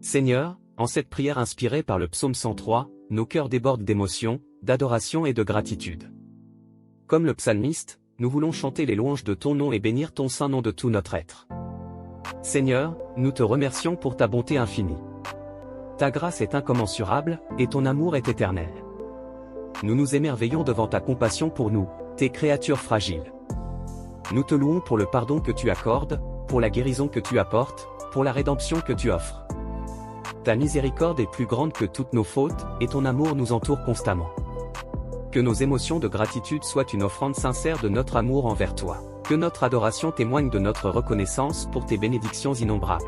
Seigneur, en cette prière inspirée par le psaume 103, nos cœurs débordent d'émotion, d'adoration et de gratitude. Comme le psalmiste, nous voulons chanter les louanges de ton nom et bénir ton saint nom de tout notre être. Seigneur, nous te remercions pour ta bonté infinie. Ta grâce est incommensurable, et ton amour est éternel. Nous nous émerveillons devant ta compassion pour nous, tes créatures fragiles. Nous te louons pour le pardon que tu accordes, pour la guérison que tu apportes, pour la rédemption que tu offres. Ta miséricorde est plus grande que toutes nos fautes, et ton amour nous entoure constamment. Que nos émotions de gratitude soient une offrande sincère de notre amour envers toi. Que notre adoration témoigne de notre reconnaissance pour tes bénédictions innombrables.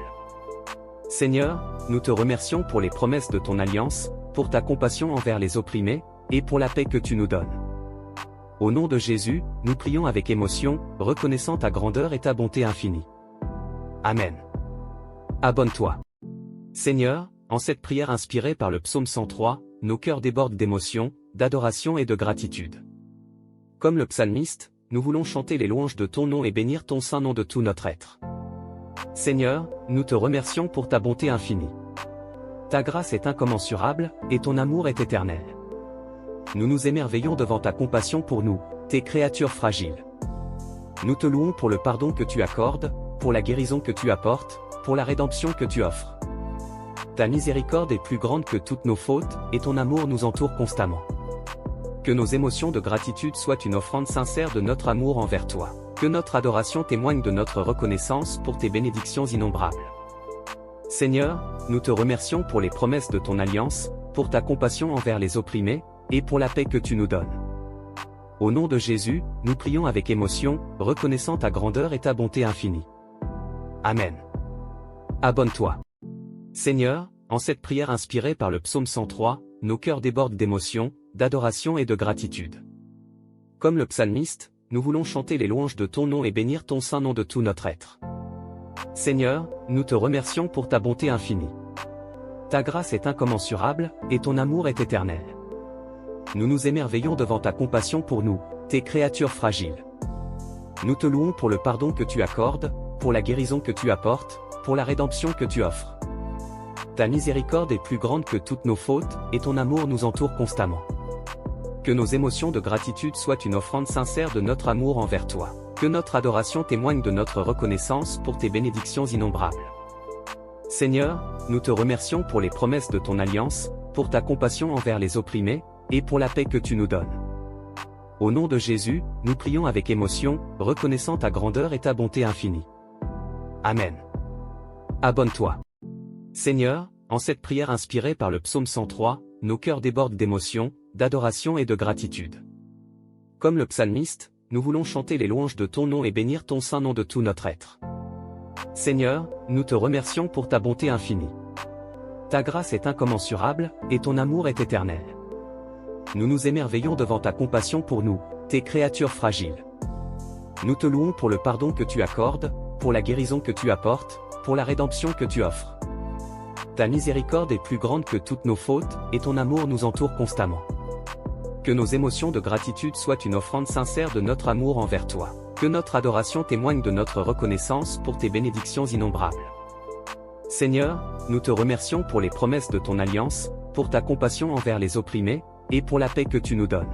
Seigneur, nous te remercions pour les promesses de ton alliance, pour ta compassion envers les opprimés, et pour la paix que tu nous donnes. Au nom de Jésus, nous prions avec émotion, reconnaissant ta grandeur et ta bonté infinie. Amen. Abonne-toi. Seigneur, en cette prière inspirée par le psaume 103, nos cœurs débordent d'émotion, d'adoration et de gratitude. Comme le psalmiste, nous voulons chanter les louanges de ton nom et bénir ton saint nom de tout notre être. Seigneur, nous te remercions pour ta bonté infinie. Ta grâce est incommensurable, et ton amour est éternel. Nous nous émerveillons devant ta compassion pour nous, tes créatures fragiles. Nous te louons pour le pardon que tu accordes, pour la guérison que tu apportes, pour la rédemption que tu offres. Ta miséricorde est plus grande que toutes nos fautes, et ton amour nous entoure constamment. Que nos émotions de gratitude soient une offrande sincère de notre amour envers toi. Que notre adoration témoigne de notre reconnaissance pour tes bénédictions innombrables. Seigneur, nous te remercions pour les promesses de ton alliance, pour ta compassion envers les opprimés, et pour la paix que tu nous donnes. Au nom de Jésus, nous prions avec émotion, reconnaissant ta grandeur et ta bonté infinie. Amen. Abonne-toi. Seigneur, en cette prière inspirée par le psaume 103, nos cœurs débordent d'émotion, d'adoration et de gratitude. Comme le psalmiste, nous voulons chanter les louanges de ton nom et bénir ton saint nom de tout notre être. Seigneur, nous te remercions pour ta bonté infinie. Ta grâce est incommensurable, et ton amour est éternel. Nous nous émerveillons devant ta compassion pour nous, tes créatures fragiles. Nous te louons pour le pardon que tu accordes, pour la guérison que tu apportes, pour la rédemption que tu offres. Ta miséricorde est plus grande que toutes nos fautes, et ton amour nous entoure constamment. Que nos émotions de gratitude soient une offrande sincère de notre amour envers toi. Que notre adoration témoigne de notre reconnaissance pour tes bénédictions innombrables. Seigneur, nous te remercions pour les promesses de ton alliance, pour ta compassion envers les opprimés, et pour la paix que tu nous donnes. Au nom de Jésus, nous prions avec émotion, reconnaissant ta grandeur et ta bonté infinie. Amen. Abonne-toi. Seigneur, en cette prière inspirée par le psaume 103, nos cœurs débordent d'émotion, d'adoration et de gratitude. Comme le psalmiste, nous voulons chanter les louanges de ton nom et bénir ton saint nom de tout notre être. Seigneur, nous te remercions pour ta bonté infinie. Ta grâce est incommensurable, et ton amour est éternel. Nous nous émerveillons devant ta compassion pour nous, tes créatures fragiles. Nous te louons pour le pardon que tu accordes, pour la guérison que tu apportes, pour la rédemption que tu offres. Ta miséricorde est plus grande que toutes nos fautes, et ton amour nous entoure constamment. Que nos émotions de gratitude soient une offrande sincère de notre amour envers toi. Que notre adoration témoigne de notre reconnaissance pour tes bénédictions innombrables. Seigneur, nous te remercions pour les promesses de ton alliance, pour ta compassion envers les opprimés, et pour la paix que tu nous donnes.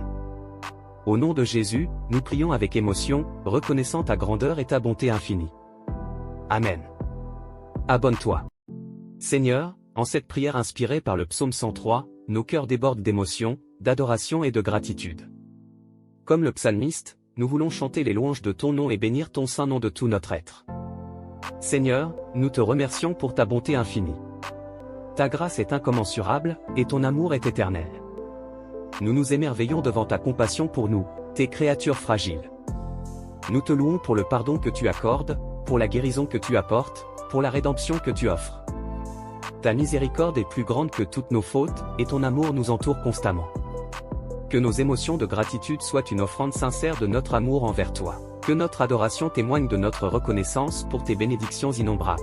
Au nom de Jésus, nous prions avec émotion, reconnaissant ta grandeur et ta bonté infinie. Amen. Abonne-toi. Seigneur, en cette prière inspirée par le psaume 103, nos cœurs débordent d'émotion, d'adoration et de gratitude. Comme le psalmiste, nous voulons chanter les louanges de ton nom et bénir ton saint nom de tout notre être. Seigneur, nous te remercions pour ta bonté infinie. Ta grâce est incommensurable, et ton amour est éternel. Nous nous émerveillons devant ta compassion pour nous, tes créatures fragiles. Nous te louons pour le pardon que tu accordes, pour la guérison que tu apportes, pour la rédemption que tu offres. Ta miséricorde est plus grande que toutes nos fautes, et ton amour nous entoure constamment. Que nos émotions de gratitude soient une offrande sincère de notre amour envers toi. Que notre adoration témoigne de notre reconnaissance pour tes bénédictions innombrables.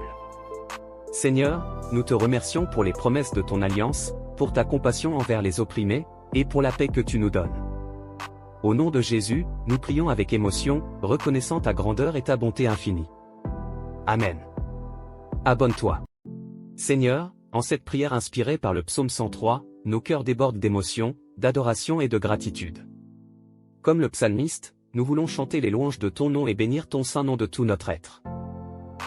Seigneur, nous te remercions pour les promesses de ton alliance, pour ta compassion envers les opprimés, et pour la paix que tu nous donnes. Au nom de Jésus, nous prions avec émotion, reconnaissant ta grandeur et ta bonté infinie. Amen. Abonne-toi. Seigneur, en cette prière inspirée par le psaume 103, nos cœurs débordent d'émotion, d'adoration et de gratitude. Comme le psalmiste, nous voulons chanter les louanges de ton nom et bénir ton saint nom de tout notre être.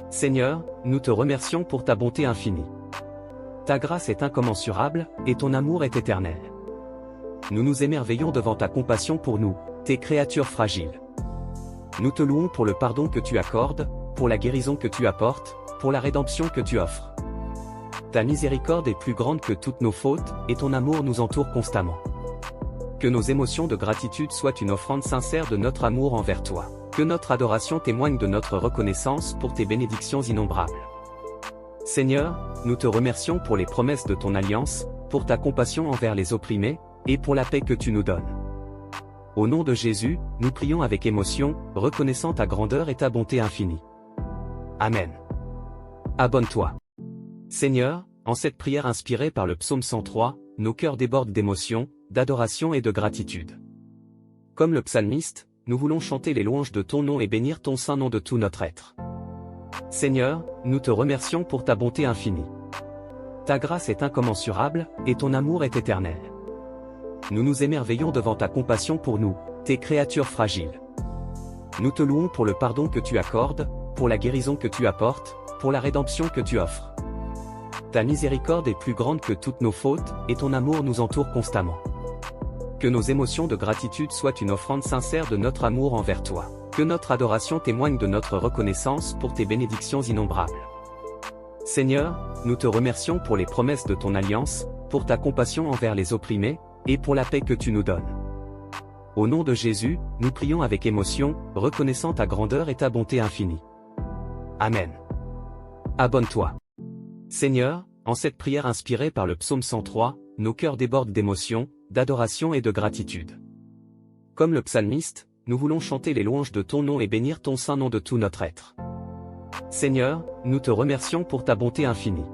Seigneur, nous te remercions pour ta bonté infinie. Ta grâce est incommensurable, et ton amour est éternel. Nous nous émerveillons devant ta compassion pour nous, tes créatures fragiles. Nous te louons pour le pardon que tu accordes, pour la guérison que tu apportes, pour la rédemption que tu offres. Ta miséricorde est plus grande que toutes nos fautes, et ton amour nous entoure constamment. Que nos émotions de gratitude soient une offrande sincère de notre amour envers toi. Que notre adoration témoigne de notre reconnaissance pour tes bénédictions innombrables. Seigneur, nous te remercions pour les promesses de ton alliance, pour ta compassion envers les opprimés, et pour la paix que tu nous donnes. Au nom de Jésus, nous prions avec émotion, reconnaissant ta grandeur et ta bonté infinie. Amen. Abonne-toi. Seigneur, en cette prière inspirée par le psaume 103, nos cœurs débordent d'émotion, d'adoration et de gratitude. Comme le psalmiste, nous voulons chanter les louanges de ton nom et bénir ton saint nom de tout notre être. Seigneur, nous te remercions pour ta bonté infinie. Ta grâce est incommensurable, et ton amour est éternel. Nous nous émerveillons devant ta compassion pour nous, tes créatures fragiles. Nous te louons pour le pardon que tu accordes, pour la guérison que tu apportes, pour la rédemption que tu offres. Ta miséricorde est plus grande que toutes nos fautes, et ton amour nous entoure constamment. Que nos émotions de gratitude soient une offrande sincère de notre amour envers toi. Que notre adoration témoigne de notre reconnaissance pour tes bénédictions innombrables. Seigneur, nous te remercions pour les promesses de ton alliance, pour ta compassion envers les opprimés, et pour la paix que tu nous donnes. Au nom de Jésus, nous prions avec émotion, reconnaissant ta grandeur et ta bonté infinie. Amen. Abonne-toi. Seigneur, en cette prière inspirée par le psaume 103, nos cœurs débordent d'émotion, d'adoration et de gratitude. Comme le psalmiste, nous voulons chanter les louanges de ton nom et bénir ton saint nom de tout notre être. Seigneur, nous te remercions pour ta bonté infinie.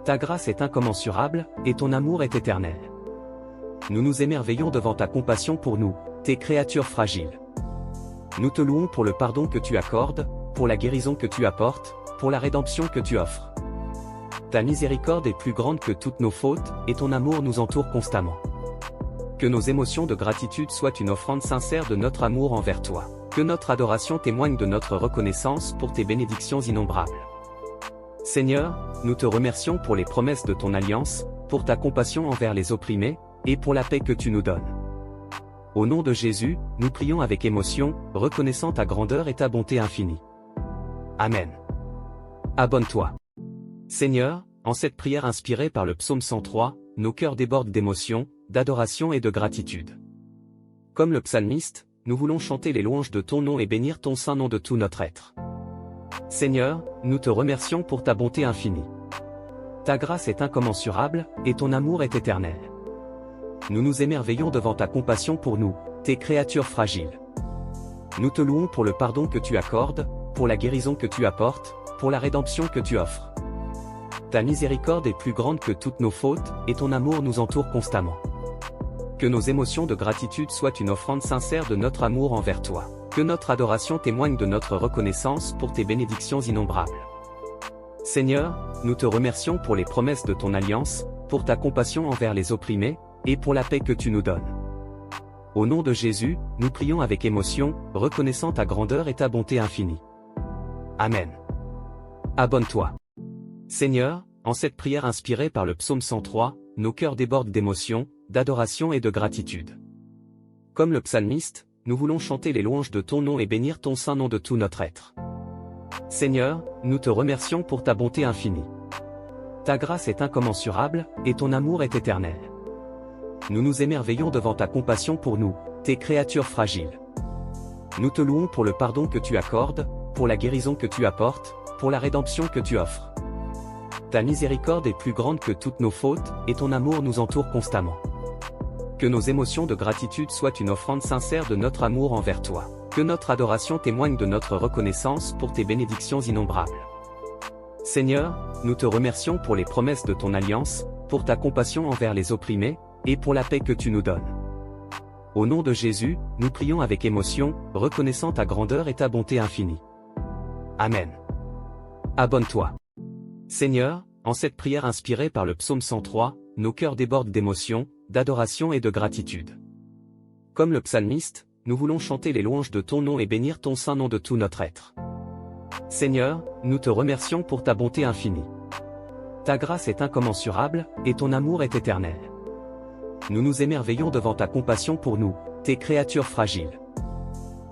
Ta grâce est incommensurable, et ton amour est éternel. Nous nous émerveillons devant ta compassion pour nous, tes créatures fragiles. Nous te louons pour le pardon que tu accordes, pour la guérison que tu apportes, pour la rédemption que tu offres. Ta miséricorde est plus grande que toutes nos fautes, et ton amour nous entoure constamment. Que nos émotions de gratitude soient une offrande sincère de notre amour envers toi. Que notre adoration témoigne de notre reconnaissance pour tes bénédictions innombrables. Seigneur, nous te remercions pour les promesses de ton alliance, pour ta compassion envers les opprimés, et pour la paix que tu nous donnes. Au nom de Jésus, nous prions avec émotion, reconnaissant ta grandeur et ta bonté infinie. Amen. Abonne-toi. Seigneur, en cette prière inspirée par le psaume 103, nos cœurs débordent d'émotion, d'adoration et de gratitude. Comme le psalmiste, nous voulons chanter les louanges de ton nom et bénir ton saint nom de tout notre être. Seigneur, nous te remercions pour ta bonté infinie. Ta grâce est incommensurable, et ton amour est éternel. Nous nous émerveillons devant ta compassion pour nous, tes créatures fragiles. Nous te louons pour le pardon que tu accordes, pour la guérison que tu apportes, pour la rédemption que tu offres. Ta miséricorde est plus grande que toutes nos fautes, et ton amour nous entoure constamment. Que nos émotions de gratitude soient une offrande sincère de notre amour envers toi. Que notre adoration témoigne de notre reconnaissance pour tes bénédictions innombrables. Seigneur, nous te remercions pour les promesses de ton alliance, pour ta compassion envers les opprimés, et pour la paix que tu nous donnes. Au nom de Jésus, nous prions avec émotion, reconnaissant ta grandeur et ta bonté infinie. Amen. Abonne-toi. Seigneur, en cette prière inspirée par le psaume 103, nos cœurs débordent d'émotion, d'adoration et de gratitude. Comme le psalmiste, nous voulons chanter les louanges de ton nom et bénir ton saint nom de tout notre être. Seigneur, nous te remercions pour ta bonté infinie. Ta grâce est incommensurable, et ton amour est éternel. Nous nous émerveillons devant ta compassion pour nous, tes créatures fragiles. Nous te louons pour le pardon que tu accordes, pour la guérison que tu apportes, pour la rédemption que tu offres. Ta miséricorde est plus grande que toutes nos fautes, et ton amour nous entoure constamment. Que nos émotions de gratitude soient une offrande sincère de notre amour envers toi. Que notre adoration témoigne de notre reconnaissance pour tes bénédictions innombrables. Seigneur, nous te remercions pour les promesses de ton alliance, pour ta compassion envers les opprimés, et pour la paix que tu nous donnes. Au nom de Jésus, nous prions avec émotion, reconnaissant ta grandeur et ta bonté infinie. Amen. Abonne-toi. Seigneur, en cette prière inspirée par le psaume 103, nos cœurs débordent d'émotion, d'adoration et de gratitude. Comme le psalmiste, nous voulons chanter les louanges de ton nom et bénir ton saint nom de tout notre être. Seigneur, nous te remercions pour ta bonté infinie. Ta grâce est incommensurable, et ton amour est éternel. Nous nous émerveillons devant ta compassion pour nous, tes créatures fragiles.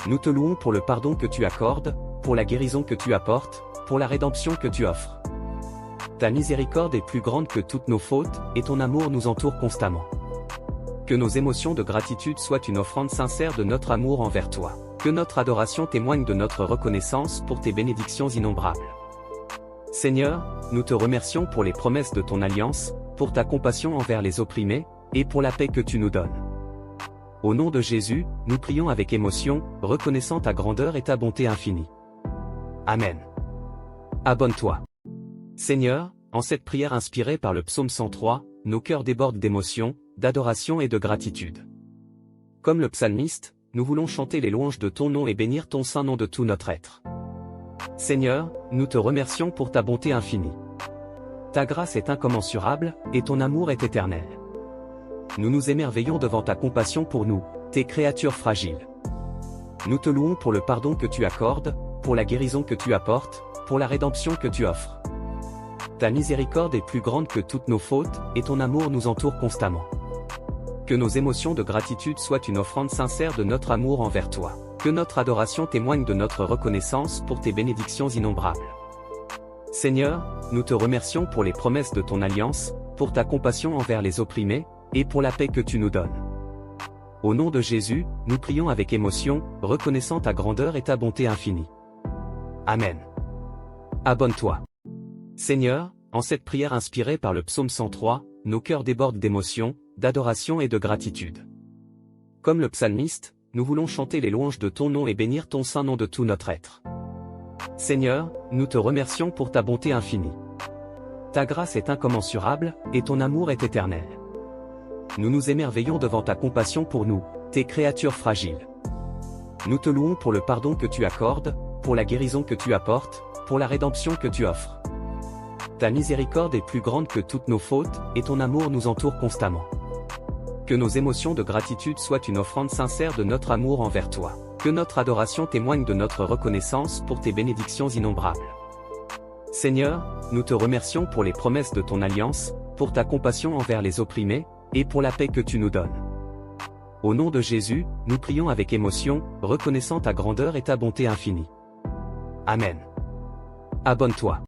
Nous te louons pour le pardon que tu accordes, pour la guérison que tu apportes, pour la rédemption que tu offres. Ta miséricorde est plus grande que toutes nos fautes, et ton amour nous entoure constamment. Que nos émotions de gratitude soient une offrande sincère de notre amour envers toi. Que notre adoration témoigne de notre reconnaissance pour tes bénédictions innombrables. Seigneur, nous te remercions pour les promesses de ton alliance, pour ta compassion envers les opprimés, et pour la paix que tu nous donnes. Au nom de Jésus, nous prions avec émotion, reconnaissant ta grandeur et ta bonté infinie. Amen. Abonne-toi. Seigneur, en cette prière inspirée par le psaume 103, nos cœurs débordent d'émotion, d'adoration et de gratitude. Comme le psalmiste, nous voulons chanter les louanges de ton nom et bénir ton saint nom de tout notre être. Seigneur, nous te remercions pour ta bonté infinie. Ta grâce est incommensurable, et ton amour est éternel. Nous nous émerveillons devant ta compassion pour nous, tes créatures fragiles. Nous te louons pour le pardon que tu accordes, pour la guérison que tu apportes, pour la rédemption que tu offres. Ta miséricorde est plus grande que toutes nos fautes, et ton amour nous entoure constamment. Que nos émotions de gratitude soient une offrande sincère de notre amour envers toi. Que notre adoration témoigne de notre reconnaissance pour tes bénédictions innombrables. Seigneur, nous te remercions pour les promesses de ton alliance, pour ta compassion envers les opprimés, et pour la paix que tu nous donnes. Au nom de Jésus, nous prions avec émotion, reconnaissant ta grandeur et ta bonté infinie. Amen. Abonne-toi. Seigneur, en cette prière inspirée par le psaume 103, nos cœurs débordent d'émotion, d'adoration et de gratitude. Comme le psalmiste, nous voulons chanter les louanges de ton nom et bénir ton saint nom de tout notre être. Seigneur, nous te remercions pour ta bonté infinie. Ta grâce est incommensurable, et ton amour est éternel. Nous nous émerveillons devant ta compassion pour nous, tes créatures fragiles. Nous te louons pour le pardon que tu accordes, pour la guérison que tu apportes, pour la rédemption que tu offres. Ta miséricorde est plus grande que toutes nos fautes, et ton amour nous entoure constamment. Que nos émotions de gratitude soient une offrande sincère de notre amour envers toi. Que notre adoration témoigne de notre reconnaissance pour tes bénédictions innombrables. Seigneur, nous te remercions pour les promesses de ton alliance, pour ta compassion envers les opprimés, et pour la paix que tu nous donnes. Au nom de Jésus, nous prions avec émotion, reconnaissant ta grandeur et ta bonté infinie. Amen. Abonne-toi.